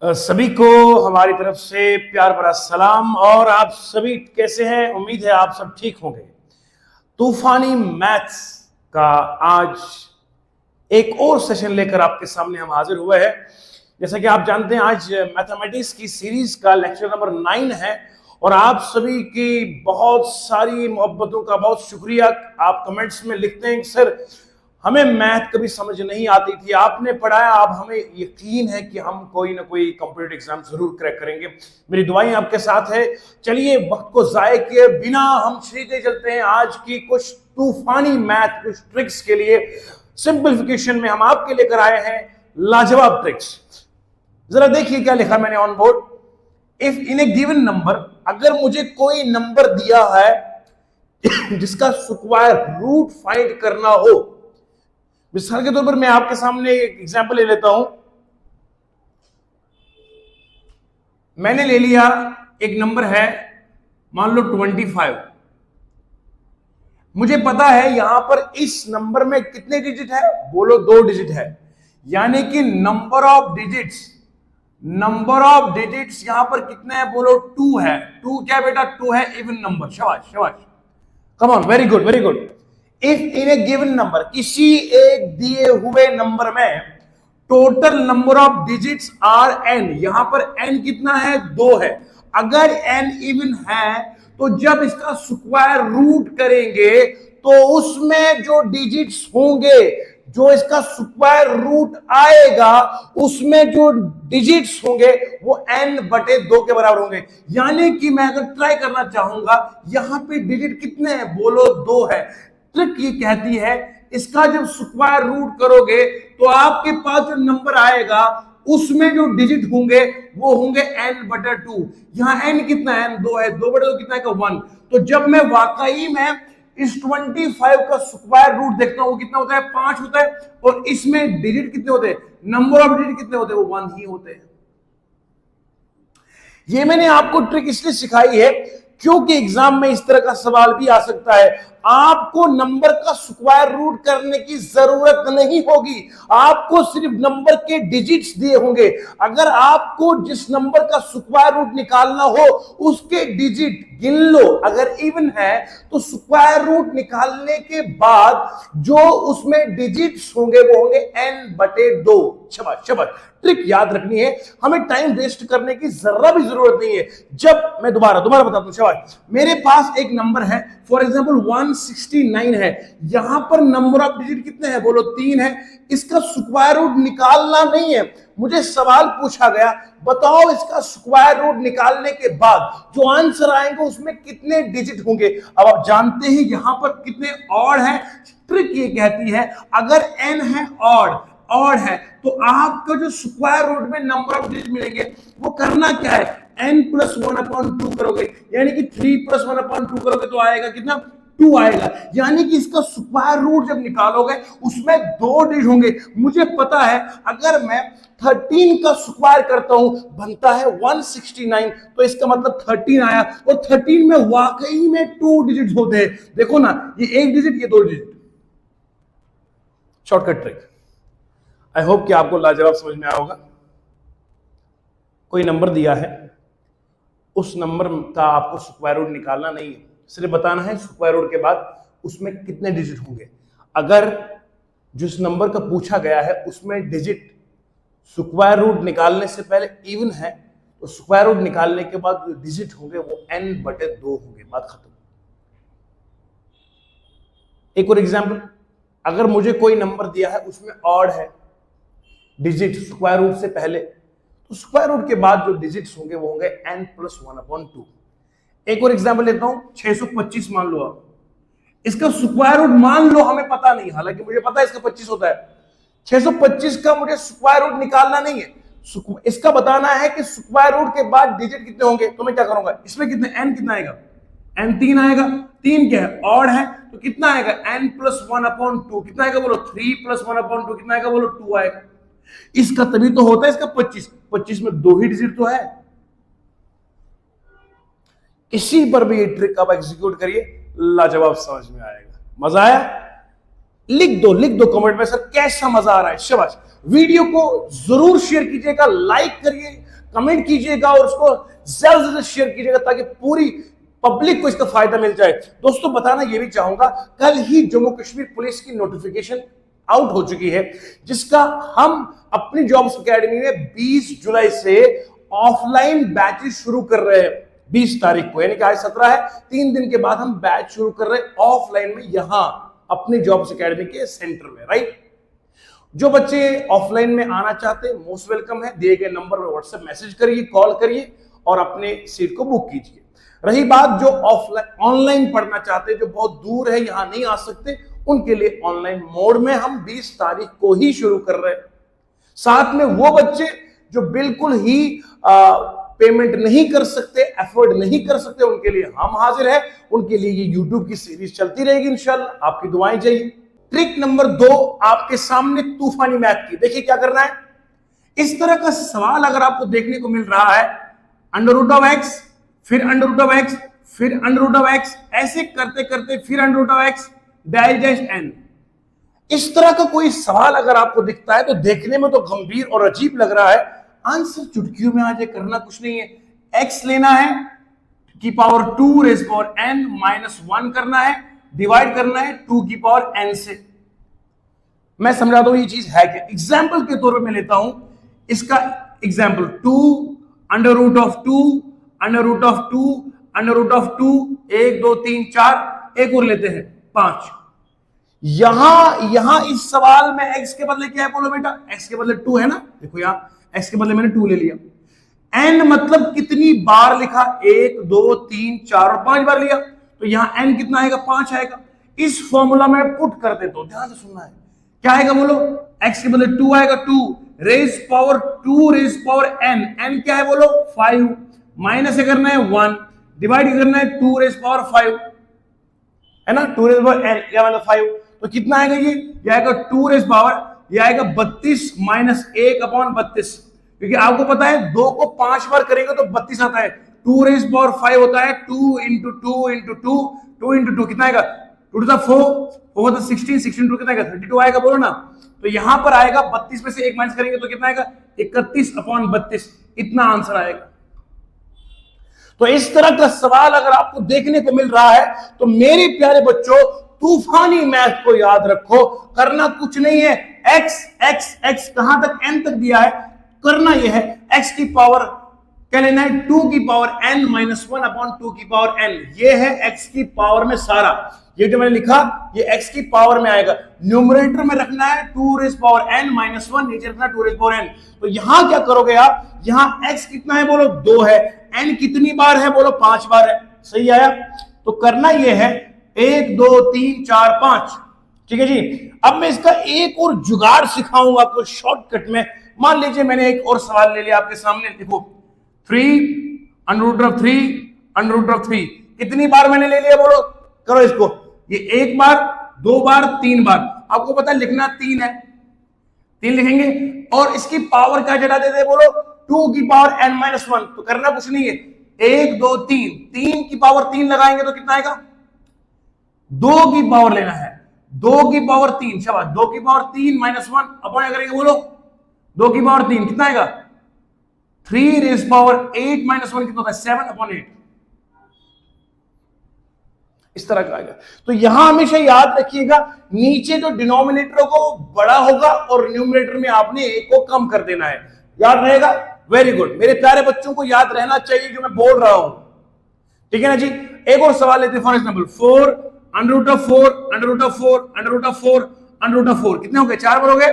सभी को हमारी तरफ से प्यार भरा सलाम। और आप सभी कैसे हैं? उम्मीद है आप सब ठीक होंगे। तूफानी मैथ्स का आज एक और सेशन लेकर आपके सामने हम हाजिर हुए हैं। जैसा कि आप जानते हैं, आज मैथमेटिक्स की सीरीज का लेक्चर नंबर 9 है और आप सभी की बहुत सारी मोहब्बतों का बहुत शुक्रिया। आप कमेंट्स में लिखते हैं कि सर हमें मैथ कभी समझ नहीं आती थी, आपने पढ़ाया, अब हमें यकीन है कि हम कोई ना कोई कंप्यूटर एग्जाम जरूर क्रैक करेंगे। मेरी दुआएं आपके साथ है। चलिए वक्त को जाये किए बिना हम सीधे चलते हैं आज की कुछ तूफानी मैथ कुछ ट्रिक्स के लिए। सिंपलिफिकेशन में हम आपके लेकर आए हैं लाजवाब ट्रिक्स। जरा देखिए क्या लिखा मैंने on board. If in a given number, अगर मुझे कोई नंबर दिया है जिसका स्क्वायर रूट फाइंड करना हो, मिसाल के तौर पर मैं आपके सामने एक एग्जांपल ले लेता हूं। मैंने ले लिया एक नंबर है, मान लो 25। मुझे पता है यहां पर इस नंबर में कितने डिजिट है, बोलो 2 डिजिट है। यानी कि नंबर ऑफ डिजिट्स यहां पर कितने हैं, बोलो 2 है। 2 क्या बेटा, 2 है इवन नंबर। शाबाश शाबाश, come on, very good very good. If in a given number, किसी एक दिए हुए नंबर में total number of digits are n, यहां पर n कितना है, 2 है। अगर n इवन है तो जब इसका स्क्वायर रूट करेंगे तो उसमें जो डिजिट्स होंगे, जो इसका स्क्वायर रूट आएगा, उसमें जो डिजिट्स होंगे वो n/2 के बराबर होंगे। यानी कि मैं अगर ट्राई करना चाहूंगा, यहां पे डिजिट कितने हैं, बोलो 2 है। ट्रिक ये कहती है इसका जब स्क्वायर रूट करोगे तो आपके पास जो नंबर आएगा उसमें जो डिजिट होंगे वो होंगे n/2। यहां n कितना है, 2 है। 2/2 कितना है, 1। तो जब मैं वाकई में इस 25 का स्क्वायर रूट देखता हूं, वो कितना होता है, 5 होता है। और इसमें डिजिट कितने होते हैं, नंबर ऑफ डिजिट कितने होते हैं, वो 1 ही होते हैं। ये मैंने आपको ट्रिक इसलिए सिखाई है क्योंकि एग्जाम में इस तरह का सवाल भी आ सकता है। आपको नंबर का स्क्वायर रूट करने की जरूरत नहीं होगी, आपको सिर्फ नंबर के डिजिट्स दिए होंगे। अगर आपको जिस नंबर का स्क्वायर रूट निकालना हो उसके डिजिट गिन लो, अगर इवन है तो स्क्वायर रूट निकालने के बाद जो उसमें डिजिट्स होंगे वो होंगे n/2। शाबाश शाबाश, ट्रिक याद रखनी है, हमें टाइम वेस्ट करने की जरा भी जरूरत नहीं है। जब मैं दोबारा बताता हूं, शाबाश। मेरे पास एक नंबर है, फॉर एग्जांपल 169 है। यहां पर नंबर ऑफ डिजिट कितने हैं, बोलो 3 है। इसका स्क्वायर रूट निकालना नहीं है, मुझे सवाल पूछा गया बताओ इसका स्क्वायर रूट निकालने के बाद जो आंसर आएंगे उसमें कितने डिजिट होंगे। अब आप जानते हैं यहां पर कितने ऑड है। ट्रिक ये कहती है अगर n है ऑड है तो आपका जो स्क्वायर रूट में नंबर ऑफ डिजिट मिलेंगे वो करना क्या है, n+1/2 करोगे। यानी कि 3+1/2 करोगे तो आएगा कितना, 2 आएगा। यानी कि इसका स्क्वायर रूट जब निकालोगे उसमें 2 डिजिट होंगे। मुझे पता है अगर मैं 13 का स्क्वायर करता हूं बनता है 169, तो इसका मतलब 13 आया। और 13 में वाकई में 2 डिजिट होते हैं। देखो ना, ये 1 डिजिट, ये 2 digit. Shortcut trick. I hope कि आपको लाजवाब समझ में आया होगा। कोई नंबर दिया है, उस नंबर का आपको स्क्वायर रूट निकालना नहीं है, सिर्फ बताना है स्क्वायर रूट के बाद उसमें कितने डिजिट होंगे। अगर जिस नंबर का पूछा गया है उसमें डिजिट स्क्वायर रूट निकालने से पहले इवन है तो स्क्वायर रूट निकालने के बाद जो डिजिट होंगे वो n/2 होंगे। बात खत्म। एक और एग्जांपल, अगर मुझे कोई नंबर दिया है उसमें ऑड है डिजिट स्क्वायर रूट से पहले, तो स्क्वायर रूट के बाद जो डिजिट्स होंगे वो होंगे n+1/2। एक और एग्जांपल लेता हूं, 625 मान लो आप। इसका स्क्वायर रूट मान लो हमें पता नहीं, हालांकि मुझे पता है इसका 25 होता है। 625 का मुझे स्क्वायर रूट निकालना नहीं है, इसका बताना है कि स्क्वायर रूट के बाद डिजिट कितने होंगे। तो मैं क्या करूंगा, इसमें कितने, n कितना आएगा, n 3 आएगा। 3 क्या है, ऑड है, तो कितना आएगा, n+1/2। कितना आएगा बोलो, 3+1/2। कितना आएगा बोलो, 2 आएगा। इसका तभी तो होता है इसका 25 में 2 ही डिजिट तो है। किसी पर भी ये ट्रिक आप एग्जीक्यूट करिए, लाजवाब समझ में आएगा। मजा आया? लिख दो कमेंट में सर कैसा मजा आ रहा है। शाबाश। वीडियो को जरूर शेयर कीजिएगा, लाइक करिए, कमेंट कीजिएगा और उसको ज्यादा से ज्यादा शेयर कीजिएगा ताकि पूरी पब्लिक को इसका फायदा मिल जाए। दोस्तों बताना यह भी चाहूंगा, कल ही जम्मू कश्मीर पुलिस की नोटिफिकेशन आउट हो चुकी है, जिसका हम अपनी जॉब्स एकेडमी में 20 जुलाई से ऑफलाइन बैचेस शुरू कर रहे हैं। 20 तारीख को, यानी कि आज 17 है, 3 दिन के बाद हम बैच शुरू कर रहे हैं ऑफलाइन में यहां अपनी जॉब्स एकेडमी के सेंटर में, राइट। जो बच्चे ऑफलाइन में आना चाहते हैं मोस्ट वेलकम है। दिए गए नंबर पर व्हाट्सएप मैसेज करिए, कॉल करिए और अपने सीट को बुक कीजिए। रही बात जो ऑफलाइन ऑनलाइन पढ़ना चाहते हैं, जो बहुत दूर है यहां नहीं आ सकते, उनके लिए ऑनलाइन मोड में हम 20 तारीख को ही शुरू कर रहे हैं। साथ में वो बच्चे जो बिल्कुल ही पेमेंट नहीं कर सकते, एफर्ट नहीं कर सकते, उनके लिए हम हाजिर हैं। उनके लिए ये यूट्यूब की सीरीज चलती रहेगी इंशाल्लाह, आपकी दुआएं चाहिए। ट्रिक नंबर 2 आपके सामने तूफानी मैथ की। देखिए क्या करना है। इस तरह का सवाल अगर आपको देखने को मिल रहा है, अंडर रूट ऑफ एक्स, फिर अंडर रूट ऑफ एक्स, फिर अंडर रूट ऑफ एक्स, ऐसे करते करते फिर under root of x digest n, इस तरह का कोई सवाल अगर आपको दिखता है तो देखने में तो गंभीर और अजीब लग रहा है, आंसर चुटकियों में आ जाए, करना कुछ नहीं है। एक्स लेना है की power 2 rays power n minus 1 करना है, डिवाइड करना है 2 की पावर n से। मैं समझा दो ये चीज है क्या। एग्जाम्पल के तौर पर मैं लेता हूं इसका example 2 under root of 2 under root of 2 under root of 2, 1 2 3 4, एक और लेते हैं 5। यहां इस सवाल में x के बदले क्या है बोलो बेटा, x के बदले 2 है ना। देखो यहां x के बदले मैंने 2 ले लिया। n मतलब कितनी बार लिखा, 1 2 3 4 और 5 बार लिया, तो यहां n कितना आएगा, 5 आएगा। इस फॉर्मूला में पुट कर देता हूं, ध्यान से सुनना है। क्या आएगा बोलो, x के बदले 2 आएगा, 2 raise power 2 raise power n, n क्या है बोलो 5, माइनस से करना है 1, डिवाइड करना है 2 रेज पावर 5 है ना, 2 रेज पावर n क्या मतलब 5, तो कितना आएगा ये आएगा 2 रेज पावर, ये आएगा 32 माइनस 1 अपॉन 32, क्योंकि आपको पता है 2 को 5 बार करेंगे तो 32 आता है। 2 रेज पावर 5 होता है 2 इंटू 2 इंटू 2, 2 इंटू 2 कितना आएगा 2 टू द 4, 4 तो 16, 16 टू कितना आएगा 32 आएगा बोलो ना। तो यहां पर आएगा 32 में से 1 माइनस करेंगे तो कितना आएगा 31 अपॉन 32, इतना आंसर आएगा। तो इस तरह का सवाल अगर आपको देखने को मिल रहा है तो मेरे प्यारे बच्चों तूफानी मैथ को याद रखो, करना कुछ नहीं है। x x x कहां तक n तक दिया है, करना यह है x की पावर क्या लेना है 2 की पावर n माइनस 1 अपॉन 2 की पावर n, ये है x की पावर में सारा, ये जो मैंने लिखा ये x की पावर में आएगा। न्यूमरेटर में रखना है 2 रेज पावर n माइनस 1, नीचे रखना 2 रेज पावर n। तो यहां क्या करोगे आप, यहां x कितना है बोलो 2 है, n कितनी बार है बोलो 5 बार है, सही आया। तो करना यह है 1 2 3 4 5, ठीक है जी। अब मैं इसका एक और जुगाड़ सिखाऊंगा आपको शॉर्टकट में। मान लीजिए मैंने एक और सवाल ले लिया आपके सामने, देखो 3 under root of 3 under root of 3, कितनी बार मैंने ले लिया बोलो, करो इसको, ये 1 बार 2 बार 3 बार, आपको पता है लिखना 3 है, 3 लिखेंगे और इसकी पावर क्या चढ़ा देते बोलो 2 की पावर n माइनस 1। तो करना कुछ नहीं है 1 2 3, 3 की पावर 3 लगाएंगे तो कितना आएगा 2 की पावर लेना है, 2 की पावर 3, शाबाश, 2 की पावर 3 माइनस 1 अपॉन करेंगे बोलो 2 की पावर 3 कितना आएगा 3 रेज पावर 8 माइनस 1 कितना होता है 7 अपॉन 8, इस तरह का आएगा। तो यहां हमेशा याद रखिएगा नीचे जो डिनोमिनेटर को बड़ा होगा और न्यूमरेटर में आपने एक को कम कर देना है, याद रहेगा। वेरी गुड, मेरे प्यारे बच्चों को याद रहना चाहिए जो मैं बोल रहा हूं, ठीक है ना जी। एक और सवाल लेते हैं, for example 4 under root of 4 under root of 4 under root of 4 under root of 4, कितने हो गए 4 बार हो गए।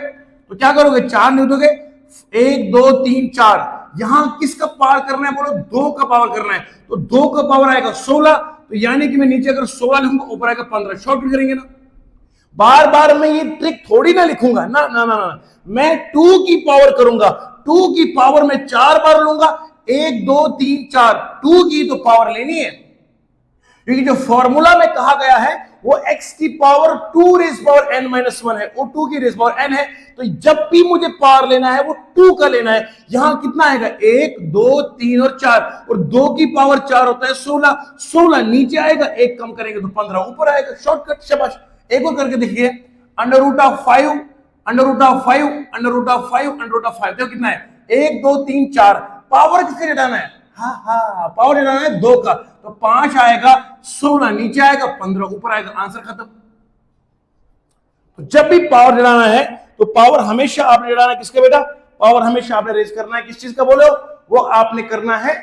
तो क्या करोगे 4 नहीं दोगे 1 2 3 4, यहां किसका पावर करना है बोलो 2 का पावर करना है, तो 2 का पावर आएगा 16, तो यानी कि मैं नीचे अगर 16 लिखूंगा ऊपर आएगा 15, शॉर्ट करेंगे ना। बार बार मैं ये ट्रिक थोड़ी ना लिखूंगा ना ना ना, ना। मैं 2 की पावर करूंगा, 2 की पावर में 4 बार लूंगा, 1 2 3 4, 2 की तो पावर लेनी है, क्योंकि जो फॉर्मूला में कहा गया है वो x की power 2 raise power n minus 1 है, वो 2 की रेज पावर n है, तो जब भी मुझे पावर लेना है वो 2 का लेना है। यहां कितना आएगा 1 2 3 और 4, और 2 की पावर 4 होता है 16, 16 नीचे आएगा, 1 कम करेंगे तो 15 ऊपर आएगा, शॉर्टकट, शाबाश। एक और करके देखिए, under root of 5, under root of 5, under root of 5, under root of 5। देखो कितना है, 1 2 3 4। पावर किसके घटाना है? हाँ, पावर घटाना है 2 का, तो 5 आएगा, 16 नीचे आएगा, 15 ऊपर आएगा, आंसर खत्म। तो जब भी पावर जड़ाना है तो पावर हमेशा आपने जड़ाना है किसके बेटा? पावर हमेशा आपने रेज करना है किस चीज का बोलो? वो आपने करना है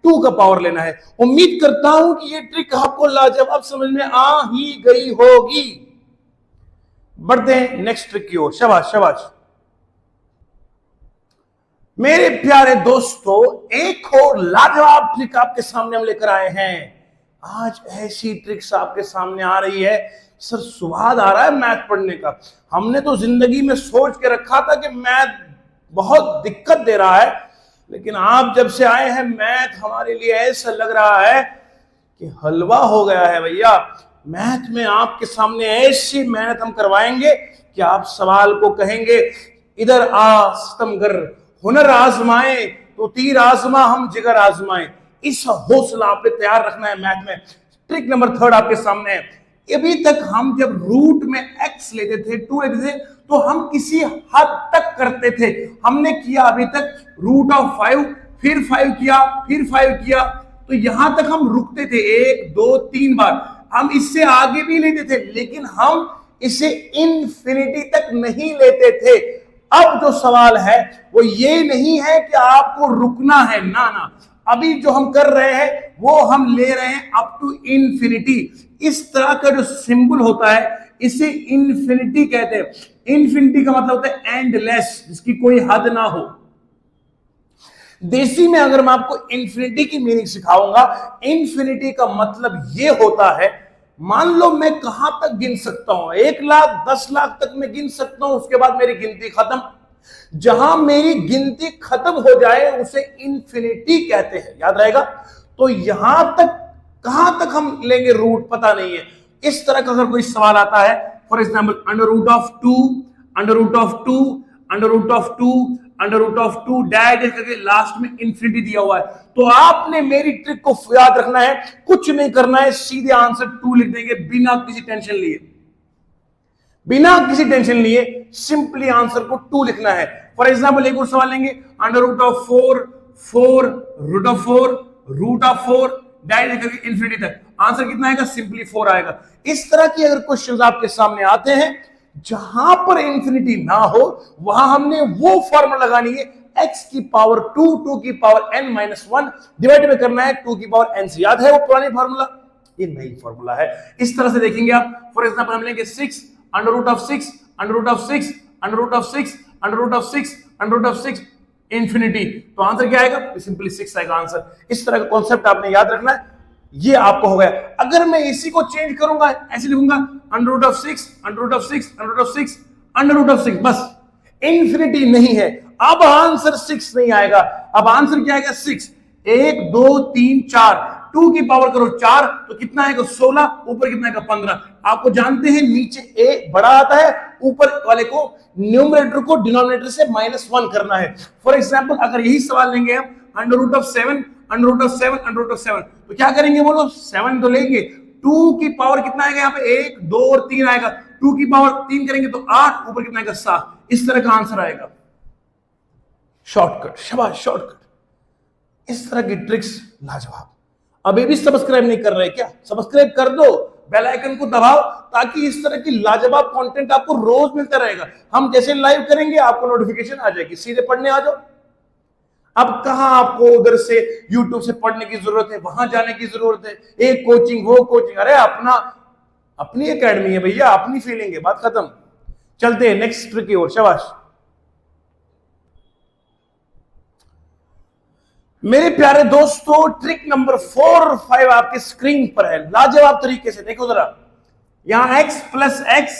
2 का पावर लेना है। उम्मीद करता हूं कि ये ट्रिक आपको लाजवाब समझ में आ ही गई होगी। बढ़ते हैं नेक्स्ट ट्रिक की ओर। शाबाश शाबाश मेरे प्यारे दोस्तों, एक और लाजवाब ट्रिक आपके सामने हम लेकर आए हैं। आज ऐसी ट्रिक्स आपके सामने आ रही है, सर स्वाद आ रहा है मैथ पढ़ने का। हमने तो जिंदगी में सोच के रखा था कि मैथ बहुत दिक्कत दे रहा है, लेकिन आप जब से आए हैं मैथ हमारे लिए ऐसा लग रहा है कि हलवा हो गया है भैया। मैथ में आपके सामने ऐसी मेहनत हम करवाएंगे कि आप सवाल को कहेंगे इधर आ सितम कर, हुनर आजमाए तो तीर आजमा हम जिगर आजमाए। इस हौसला आपने तैयार रखना है मैथ में। ट्रिक नंबर 3 आपके सामने है। अभी तक हम जब रूट में x लेते थे, 2 लेते थे, तो हम किसी हद तक करते थे। हमने किया अभी तक रूट ऑफ 5, फिर 5 किया, फिर 5 किया, तो यहां तक हम रुकते थे 1 2 3 बार। हम इससे आगे भी लेते थे, लेकिन हम इसे इनफिनिटी तक नहीं लेते थे। अब जो सवाल है वो ये नहीं है कि आपको रुकना है, ना ना, अभी जो हम कर रहे हैं वो हम ले रहे हैं अप टू इनफिनिटी। इस तरह का जो सिंबल होता है इसे इनफिनिटी कहते हैं। इनफिनिटी का मतलब होता है एंडलेस, जिसकी कोई हद ना हो। देसी में अगर मैं आपको इनफिनिटी की मीनिंग सिखाऊंगा, इनफिनिटी का मतलब ये होता है, मान लो मैं कहां तक गिन सकता हूं, 1 लाख 10 लाख तक मैं गिन सकता हूं, उसके बाद मेरी गिनती खत्म। जहां मेरी गिनती खत्म हो जाए उसे इनफिनिटी कहते हैं, याद रहेगा। तो यहां तक कहां तक हम लेंगे रूट पता नहीं है। इस तरह का अगर कोई सवाल आता है, for example under root of 2, under root of 2, under root of 2, under root of 2 dash करके लास्ट में इनफिनिटी दिया हुआ है, तो आपने मेरी ट्रिक को याद रखना है, कुछ नहीं करना है, सीधे आंसर 2 लिख देंगे बिना किसी टेंशन लिए। बिना किसी टेंशन लिए सिंपली आंसर को 2 लिखना है। फॉर एग्जाम्पल एक और सवाल लेंगे, under root of 4, 4 root of 4, root of 4 direct करके इनफिनिटी तक, आंसर कितना आएगा? सिंपली 4 आएगा। इस तरह की अगर क्वेश्चंस आपके सामने आते हैं जहां पर इनफिनिटी ना हो, वहां हमने वो फॉर्मूला लगानी है, x की पावर 2, 2 की पावर n माइनस 1 डिवाइड में करना है 2 की पावर n से। याद है वो पुरानी फॉर्मूला? ये नई फॉर्मूला है। इस तरह से देखेंगे आप। फॉर एग्जाम्पल हम लेंगे 6 under root of 6, under root of 6, under root of 6, under root of 6, under root of 6 infinity, तो आंसर क्या आएगा? सिंपली 6 आएगा आंसर। इस तरह का कॉन्सेप्ट आपने याद रखना है, ये आपको हो गया। अगर मैं इसी को चेंज करूंगा, ऐसे लिखूंगा under root of 6, under root of 6, under root of 6, under root of 6, बस इनफिनिटी नहीं है। अब आंसर 6 नहीं आएगा, अब आंसर क्या आएगा? 6। 1 2 3 4, 2 की पावर करो 4 तो कितना आएगा? 16, ऊपर कितना आएगा? 15। आपको जानते हैं नीचे ए बड़ा आता है, ऊपर वाले को न्यूमरेटर को डिनोमिनेटर से -1 करना है। फॉर एग्जाम्पल अगर यही सवाल लेंगे हम, under root of 7, under root of 7, under root of 7, तो क्या करेंगे बोलो? 7 तो लेंगे, 2 की पावर कितना आएगा यहाँ पे? 1 2 और 3 आएगा, 2 की पावर 3 करेंगे तो 8, ऊपर कितना आएगा? 7। इस तरह का आंसर आएगा। शॉर्टकट, शाबाश शॉर्टकट। इस तरह की ट्रिक्स लाजवाब। अभी भी सब्सक्राइब नहीं कर रहे क्या? सब्सक्राइब कर दो, बेल आइकन को दबाओ, ताकि इस तरह की लाजवाब कंटेंट आपको रोज मिलता रहेगा। हम जैसे लाइव करेंगे आपको नोटिफिकेशन आ जाएगी, सीधे पढ़ने आ जाओ। अब कहां आपको उधर से YouTube से पढ़ने की जरूरत है, वहां जाने की जरूरत है, एक कोचिंग वो कोचिंग, अरे अपनी एकेडमी है भैया, अपनी फीलिंग है, बात खत्म। चलते हैं नेक्स्ट ट्रिक की ओर। शाबाश मेरे प्यारे दोस्तों, ट्रिक नंबर 4 और 5 आपके स्क्रीन पर है। लाजवाब तरीके से देखो जरा, यहां x plus x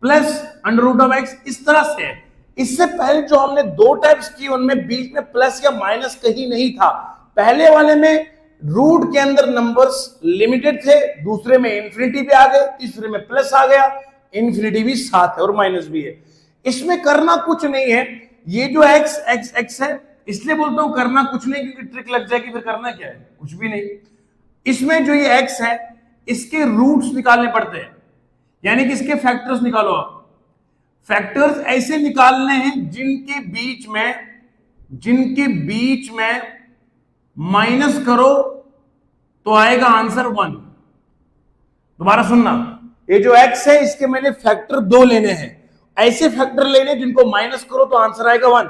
plus under root of x इस तरह से है। इससे पहले जो हमने 2 टाइप्स की उनमें बीच में प्लस या माइनस कहीं नहीं था। पहले वाले में रूट के अंदर नंबर्स लिमिटेड थे, दूसरे में इंफिनिटी भी आ गए, तीसरे में प्लस आ गया, इंफिनिटी भी साथ है और माइनस भी है। इसमें करना कुछ नहीं है, ये जो x x x है, इसलिए बोलता हूं करना कुछ नहीं, क्योंकि ट्रिक लग जाएगी, फिर करना क्या है? कुछ भी नहीं। इसमें जो ये x है इसके रूट्स निकालने पड़ते हैं, यानी कि इसके फैक्टर्स निकालो आप। फैक्टर्स ऐसे निकालने हैं जिनके बीच में माइनस करो तो आएगा आंसर 1। दोबारा सुनना, ये जो x है इसके मैंने फैक्टर 2 लेने हैं, ऐसे फैक्टर लेने जिनको माइनस करो तो आंसर आएगा 1।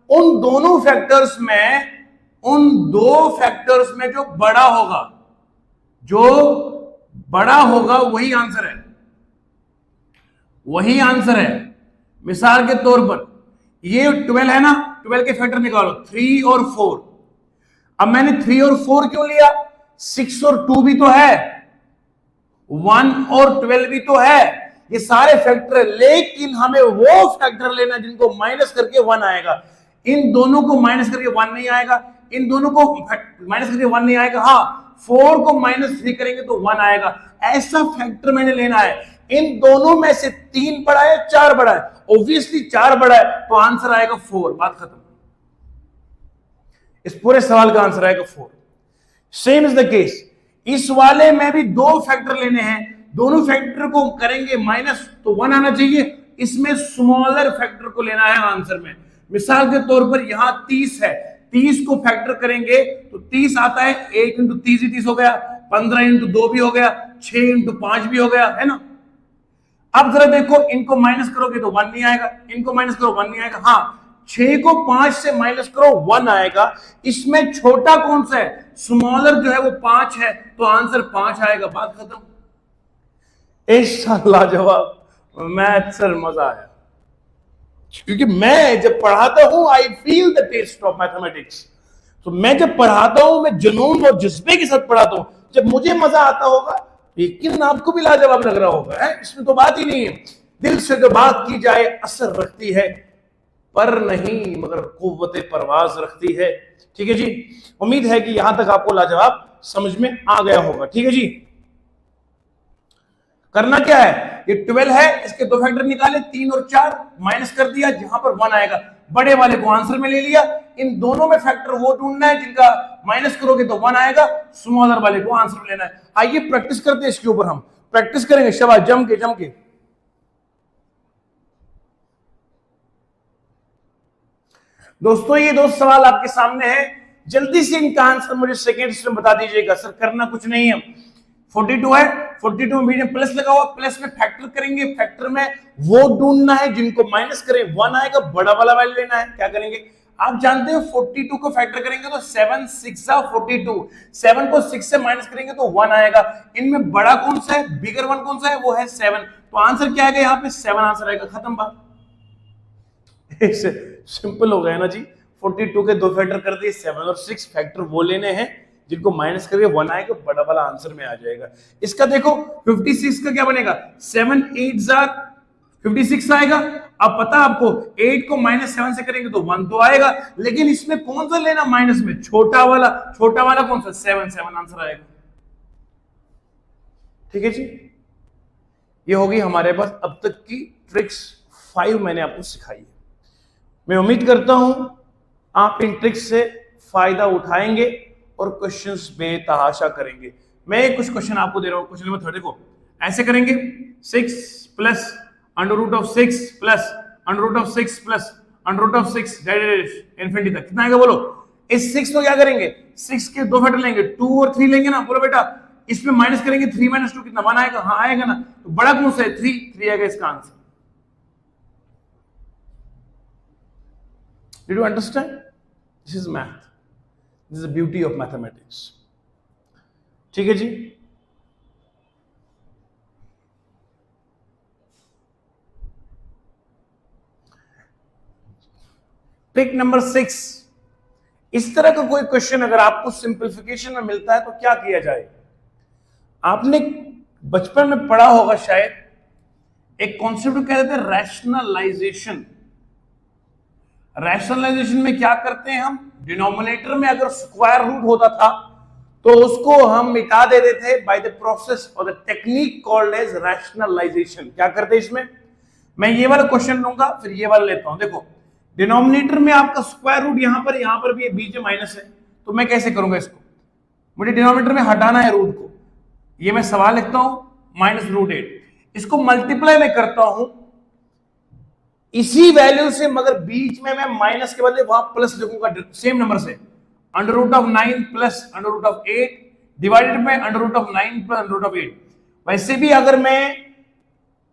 उन दोनों फैक्टर्स में, उन दो फैक्टर्स में जो बड़ा होगा वही आंसर है, वही आंसर है। मिसाल के तौर पर ये 12 है ना, 12 के फैक्टर निकालो 3 और 4। अब मैंने 3 और 4 क्यों लिया? 6 और 2 भी तो है, 1 और 12 भी तो है, ये सारे फैक्टर है, लेकिन हमें वो फैक्टर लेना जिनको माइनस करके 1 आएगा। इन दोनों को माइनस करके 1 नहीं आएगा, इन दोनों को माइनस करके 1 नहीं आएगा। हाँ, 4 को -3 करेंगे तो 1 आएगा। ऐसा फैक्टर मैंने लेना है। इन दोनों में से 3 बड़ा है 4 बड़ा है, ऑब्वियसली 4 बड़ा है तो आंसर आएगा 4। बात खत्म। इस पूरे सवाल का आंसर आएगा 4। सेम इज द केस, इस वाले में भी दो फैक्टर लेने हैं, दोनों फैक्टर को करेंगे माइनस तो 1 आना चाहिए। इसमें स्मॉलर फैक्टर को लेना है आंसर में। मिसाल के तौर पर यहां 30 है, 30 को फैक्टर करेंगे तो 30 आता है, 1 इंटू 30 ही 30 हो गया, 15 इंटू 2 भी हो गया, 6 इंटू 5 भी हो गया, है ना। अब जरा देखो, इनको माइनस करोगे तो 1 नहीं आएगा, इनको माइनस करो 1 नहीं आएगा। हाँ, 6 को 5 से माइनस करो 1 आएगा। इसमें छोटा कौन सा है? स्मॉलर जो है वो 5 है, तो आंसर 5 आएगा। बात खत्म। ऐसा लाजवाब मैथ सर, मजा आया, क्योंकि मैं जब पढ़ाता हूं I feel the test of mathematics. तो मैं जब पढ़ाता हूं मैं जुनून और जज्बे के साथ पढ़ाता हूं। जब मुझे मजा आता होगा, लेकिन आपको भी लाजवाब लग रहा होगा, है? इसमें तो बात ही नहीं है। दिल से जो बात की जाए असर रखती है, पर नहीं मगर कुव्वते परवाज रखती है। ठीक है जी, उम्मीद है कि यहां तक आपको लाजवाब समझ में आ गया होगा। ठीक है जी, करना क्या है, ये 12 है, इसके दो फैक्टर निकाले, 3 और 4, माइनस कर दिया, जहां पर 1 आएगा बड़े वाले को आंसर में ले लिया। इन दोनों में फैक्टर वो ढूंढना है जिनका माइनस करोगे तो 1 आएगा, स्मॉलर वाले को आंसर में लेना है। आइए प्रैक्टिस करते हैं, इसके ऊपर हम प्रैक्टिस करेंगे। शाबाश, जम के। दोस्तों ये दो सवाल आपके सामने है, जल्दी से इनका आंसर मुझे सेकेंड्स में बता दीजिएगा। सर करना कुछ नहीं है, 42 है, 42 में प्लस लगा हुआ, प्लस में फैक्टर करेंगे, फैक्टर में वो ढूंढना है जिनको माइनस करें 1 आएगा, बड़ा वाला वैल्यू लेना है। क्या करेंगे, आप जानते हो 42 को फैक्टर करेंगे तो 7 6 42, 7 को 6 से माइनस करेंगे तो 1 आएगा। इनमें बड़ा कौन सा है, बिगर वन कौन सा है, वो है 7। तो आंसर क्या आएगा, यहाँ पे 7 आंसर आएगा। खत्म बात, सिंपल हो गया ना जी। 42 के दो फैक्टर कर दिए, 7 और 6 फैक्टर वो लेने हैं जिनको माइनस करके 1 आएगा, बड़ा वाला आंसर में आ जाएगा। इसका देखो 56 का क्या बनेगा, 7 8 56 आएगा। अब पता आपको 8 को -7 से करेंगे तो 1 तो आएगा, लेकिन इसमें कौन सा लेना माइनस में, छोटा वाला कौन सा, 7 आंसर आएगा। ठीक है जी, ये होगी हमारे पास अब तक की ट्रिक्स 5 मैंने आपको सिखाई है। मैं उम्मीद करता हूं आप इन ट्रिक्स से फायदा उठाएंगे और क्वेश्चंस में तहाशा करेंगे। मैं कुछ क्वेश्चन आपको दे रहा हूं, क्वेश्चन नंबर 30 को ऐसे करेंगे, 6 प्लस √6 प्लस √6 प्लस √6 इन्फिनिटी तक कितना आएगा बोलो। इस 6 को क्या करेंगे, 6 के दो फैक्टर लेंगे, 2 और 3 लेंगे ना, बोलो बेटा। इसमें माइनस करेंगे, 3 - 2 कितना, 1 आएगा। हाँ आएगा ना, तो बड़ा कौन सा है, 3 आएगा इसका answer. Did you understand? This is math. This is the beauty of mathematics. ठीक है जी, ट्रिक नंबर 6, इस तरह का कोई क्वेश्चन अगर आपको सिंपलीफिकेशन में मिलता है तो क्या किया जाए। आपने बचपन में पढ़ा होगा शायद, एक कॉन्सेप्ट कहते थे रैशनलाइजेशन। रैशनलाइजेशन में क्या करते हैं हम, डिनोमिनेटर में अगर स्क्वायर रूट होता था तो उसको हम मिटा देते थे बाय द प्रोसेस और the technique called as rationalisation. क्या करते हैं इसमें, मैं ये वाला क्वेश्चन लूंगा फिर ये वाला लेता हूं। देखो डिनोमिनेटर में आपका स्क्वायर रूट यहां पर भी बीच में माइनस है, तो मैं कैसे करूंगा इसको, मुझे डिनोमिनेटर में हटाना है रूट को। ये मैं सवाल लिखता हूं -√8, इसको मल्टीप्लाई में करता हूं इसी वैल्यू से मगर बीच में मैं माइनस के बदले वहां प्लस लिखूंगा सेम नंबर से, under root of 9 plus under root of 8 divided by under root of 9 plus under root of 8। वैसे भी अगर मैं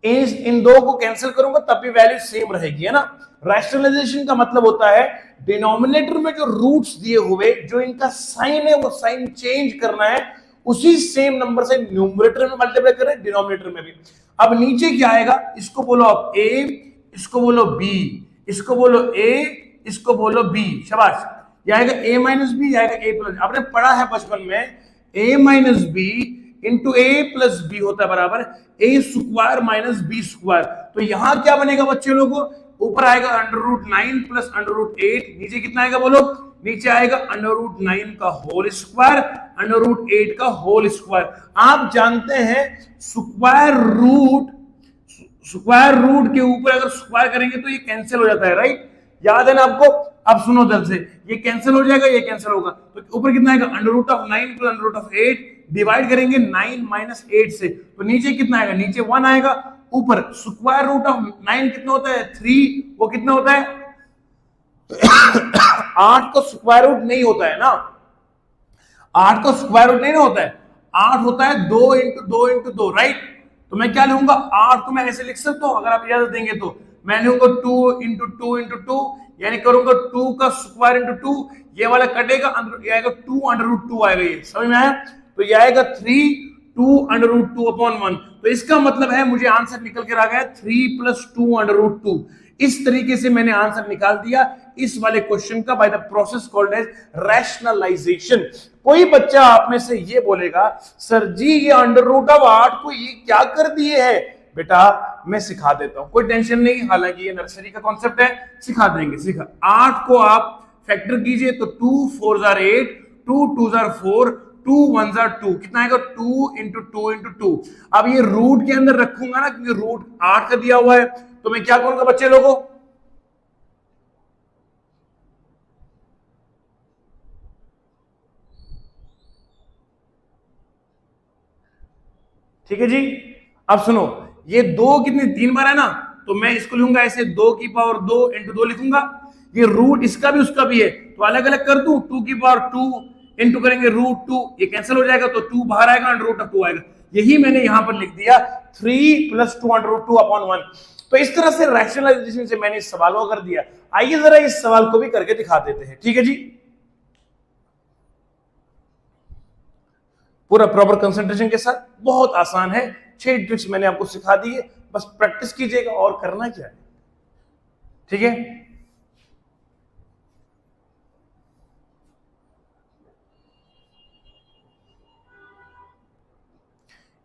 इन दो को कैंसिल करूंगा तब भी वैल्यू सेम रहेगी, है ना। रैशनलाइजेशन का मतलब होता है डिनोमिनेटर में जो रूट्स दिए हुए, जो इनका साइन है वो साइन चेंज करना है, उसी सेम नंबर से न्यूमरेटर में मल्टीप्लाई करें डिनोमिनेटर में भी। अब नीचे क्या आएगा, इसको बोलो आप ए, इसको बोलो बी, इसको बोलो ए, इसको बोलो बी, शाबाश। ये आएगा ए माइनस बी, आएगा ए प्लस। आपने पढ़ा है बचपन में a minus b into a plus b होता है बराबर a square minus b square. तो यहां क्या बनेगा बच्चे लोगों, ऊपर आएगा under root 9 plus under root 8, नीचे कितना आएगा बोलो, नीचे आएगा अंडर रूट 9 का होल स्क्वायर अंडर रूट 8 का होल स्क्वायर। आप जानते हैं स्क्वायर रूट के ऊपर अगर स्क्वायर करेंगे तो ये कैंसिल हो जाता है, राइट, याद है ना आपको। अब सुनो दल से, ये कैंसिल हो जाएगा, ये कैंसिल होगा, तो ऊपर कितना आएगा under root of 9 plus under root of 8 divide करेंगे 9 माइनस 8 से, तो नीचे कितना आएगा, नीचे 1 आएगा। ऊपर स्क्वायर रूट ऑफ 9 कितना होता है 3, वो कितना होता है 8 का स्क्वायर रूट नहीं होता है ना, 8 का स्क्वायर रूट नहीं होता है, 8 होता है 2 इंटू 2 इंटू 2, राइट। तो मैं क्या लूंगा 8 को मैं ऐसे लिख सकता हूं, अगर आप इजाजत देंगे तो मैं लूंगा 2 इंटू 2 इंटू 2, यानी करूंगा 2 का स्क्वायर इंटू 2, ये वाला कटेगा, ये आएगा 2 अंडर रूट 2 आएगा, ये समझ में आया। तो ये आएगा 3 2 अंडर रूट 2 अपॉन 1। तो इसका मतलब है मुझे आंसर निकल कर आ गया 3 प्लस 2 अंडर रूट 2। इस तरीके से मैंने आंसर निकाल दिया इस वाले क्वेश्चन का by the process called as rationalisation. कोई बच्चा आप में से ये बोलेगा सर जी ये अंडर रूट ऑफ 8 को ये क्या कर दिए है, बेटा मैं सिखा देता हूं, कोई टेंशन नहीं, हालांकि ये नर्सरी का कॉन्सेप्ट है, सिखा देंगे। 8 को आप फैक्टर कीजिए तो 2 4 जार 8, 2 2 जार 4, 2 1 जार 2, कितना आएगा 2 इंटू 2 इंटू 2। अब ये रूट के अंदर रखूंगा ना, क्योंकि रूट 8 का दिया हुआ है, तो मैं क्या करूंगा बच्चे लोगों, ठीक है जी। अब सुनो, ये 2 कितने 3 बार है ना, तो मैं इसको लूंगा ऐसे 2 की पावर 2 इंटू 2 लिखूंगा। ये रूट इसका भी उसका भी है, तो अलग अलग कर दूं, 2 की पावर 2 इंटू करेंगे रूट 2, ये कैंसिल हो जाएगा, तो 2 बाहर आएगा, अंडर रूट ऑफ 2 आएगा। यही मैंने यहां पर लिख दिया 3 प्लस 2 अंडर रूट 2 अपॉन 1। तो इस तरह से रैशनलाइजेशन से मैंने इस सवाल को कर दिया। आइए जरा इस सवाल को भी करके दिखा देते हैं, ठीक है जी। पूरा प्रॉपर कंसंट्रेशन के साथ, बहुत आसान है, 6 ट्रिक्स मैंने आपको सिखा दी है, बस प्रैक्टिस कीजिएगा और करना क्या है, ठीक है।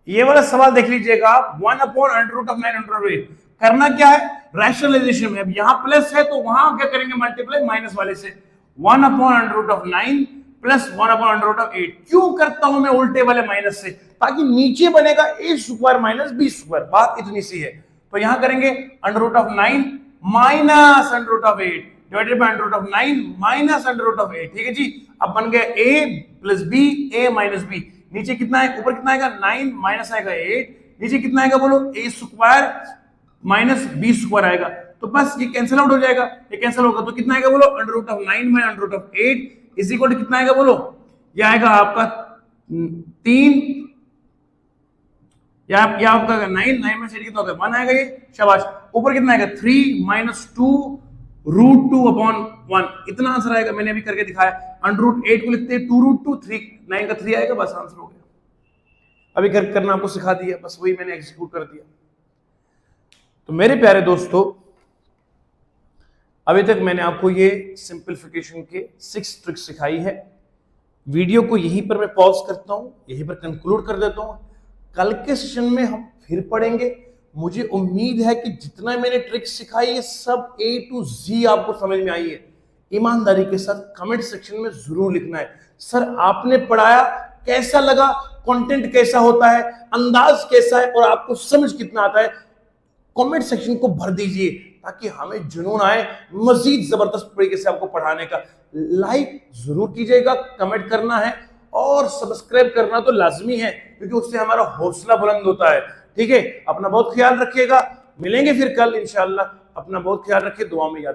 ये वाला सवाल देख लीजिएगा आप, 1 upon under root of 9 under root 8। करना क्या है, रैशनलाइजेशन में, अब यहां प्लस है तो वहां क्या करेंगे मल्टीप्लाई माइनस वाले से, 1 upon under root of 9 plus 1 upon under root of 8। क्यों करता हूं मैं उल्टे वाले माइनस से, ताकि नीचे बनेगा a square minus b square, बात इतनी सी है। तो यहां करेंगे under root of 9 minus under root of 8 divided by under root of 9 minus under root of 8, ठीक है जी। अब बन गया a plus b, a minus b, नीचे कितना है, ऊपर कितना आएगा 9 माइनस आएगा 8, नीचे कितना आएगा बोलो a square minus b square आएगा। तो बस ये कैंसिल आउट हो जाएगा, ये कैंसिल होगा, तो कितना आएगा बोलो under root of 9 minus under root of 8 is equal to कितना आएगा बोलो, ये आएगा आपका 3, या आपका 9 में से कितना होता है 1 आएगा, ये शाबाश। ऊपर कितना आएगा 3 माइनस 2 रूट 2 अपॉन 1, इतना आंसर आएगा, मैंने अभी करके दिखाया। अंडर रूट 8 को लिखते हैं 2 रूट 2, 3 9 का 3 आएगा, बस आंसर हो गया। अभी करना आपको सिखा दिया, बस वही मैंने एग्जीक्यूट कर दिया। तो मेरे प्यारे दोस्तों, अभी तक मैंने आपको ये सिंपलीफिकेशन के 6 ट्रिक्स सिखाई है। वीडियो को यहीं पर मैं पॉज करता हूं, यहीं पर कंक्लूड कर देता हूं। कल के सेशन में हम फिर पढ़ेंगे। मुझे उम्मीद है कि जितना मैंने ट्रिक्स सिखाई है सब A to Z आपको समझ में आई है। ईमानदारी के साथ कमेंट सेक्शन में जरूर लिखना है, सर आपने पढ़ाया कैसा लगा, कंटेंट कैसा होता है, अंदाज कैसा है और आपको समझ कितना आता है। कमेंट सेक्शन को भर दीजिए ताकि हमें जुनून आए मजीद जबरदस्त तरीके से आपको पढ़ाने का। लाइक जरूर कीजिएगा, कमेंट करना है और सब्सक्राइब करना तो लाजमी है, क्योंकि उससे हमारा हौसला बुलंद होता है। ठीक है, अपना बहुत ख्याल रखिएगा, मिलेंगे फिर कल इंशाअल्लाह। अपना बहुत ख्याल रखें, दुआ में याद